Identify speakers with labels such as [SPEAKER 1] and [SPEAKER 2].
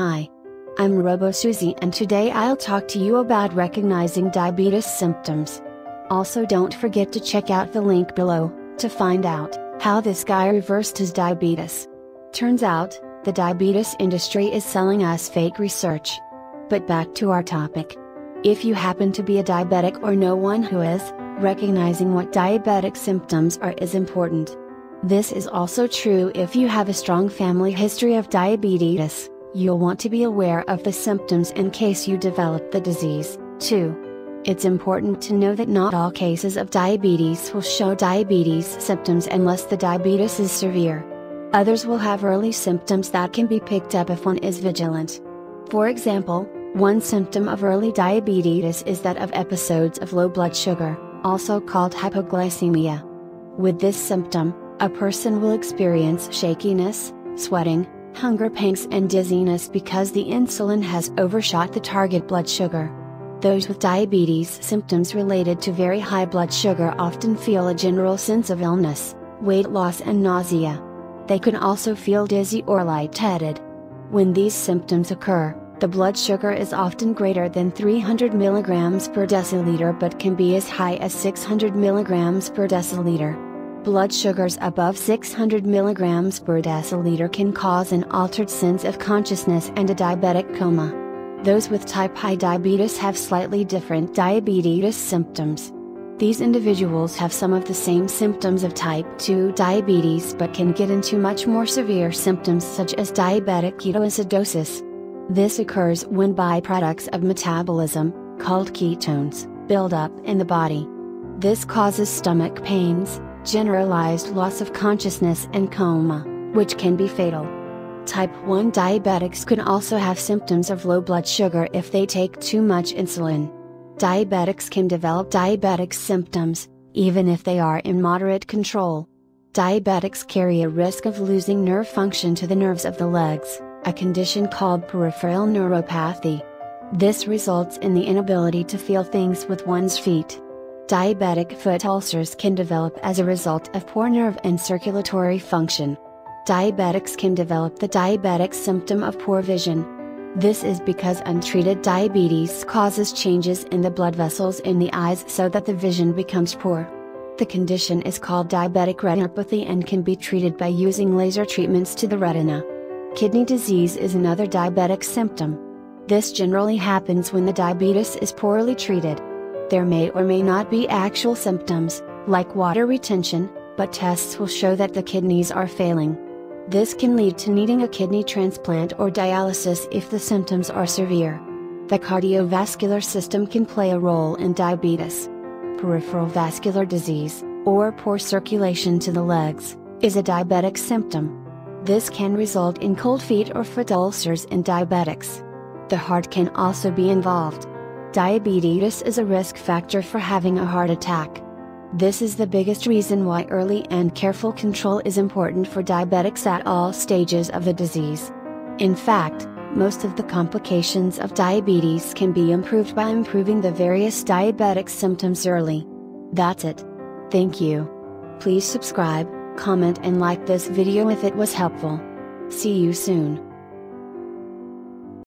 [SPEAKER 1] Hi. I'm robo-Suzie and today I'll talk to you about recognizing diabetes symptoms. Also don't forget to check out the link below, to find out how this guy reversed his diabetes. Turns out, the diabetes industry is selling us fake research. But back to our topic. If you happen to be a diabetic or know one who is, recognizing what diabetic symptoms are is important. This is also true if you have a strong family history of diabetes. You'll want to be aware of the symptoms in case you develop the disease, too. It's important to know that not all cases of diabetes will show diabetes symptoms unless the diabetes is severe. Others will have early symptoms that can be picked up if one is vigilant. For example, one symptom of early diabetes is that of episodes of low blood sugar, also called hypoglycemia. With this symptom, a person will experience shakiness, sweating, hunger pangs and dizziness because the insulin has overshot the target blood sugar. Those with diabetes symptoms related to very high blood sugar often feel a general sense of illness, weight loss and nausea. They can also feel dizzy or lightheaded. When these symptoms occur, the blood sugar is often greater than 300 milligrams per deciliter but can be as high as 600 milligrams per deciliter. Blood sugars above 600 milligrams per deciliter can cause an altered sense of consciousness and a diabetic coma. Those with type I diabetes have slightly different diabetes symptoms. These individuals have some of the same symptoms of type 2 diabetes but can get into much more severe symptoms such as diabetic ketoacidosis. This occurs when byproducts of metabolism, called ketones, build up in the body. This causes stomach pains, generalized loss of consciousness and coma, which can be fatal. Type 1 diabetics can also have symptoms of low blood sugar if they take too much insulin. Diabetics can develop diabetic symptoms, even if they are in moderate control. Diabetics carry a risk of losing nerve function to the nerves of the legs, a condition called peripheral neuropathy. This results in the inability to feel things with one's feet. Diabetic foot ulcers can develop as a result of poor nerve and circulatory function. Diabetics can develop the diabetic symptom of poor vision. This is because untreated diabetes causes changes in the blood vessels in the eyes so that the vision becomes poor. The condition is called diabetic retinopathy and can be treated by using laser treatments to the retina. Kidney disease is another diabetic symptom. This generally happens when the diabetes is poorly treated. There may or may not be actual symptoms, like water retention, but tests will show that the kidneys are failing. This can lead to needing a kidney transplant or dialysis if the symptoms are severe. The cardiovascular system can play a role in diabetes. Peripheral vascular disease, or poor circulation to the legs, is a diabetic symptom. This can result in cold feet or foot ulcers in diabetics. The heart can also be involved. Diabetes is a risk factor for having a heart attack. This is the biggest reason why early and careful control is important for diabetics at all stages of the disease. In fact, most of the complications of diabetes can be improved by improving the various diabetic symptoms early. That's it. Thank you. Please subscribe, comment and like this video if it was helpful. See you soon.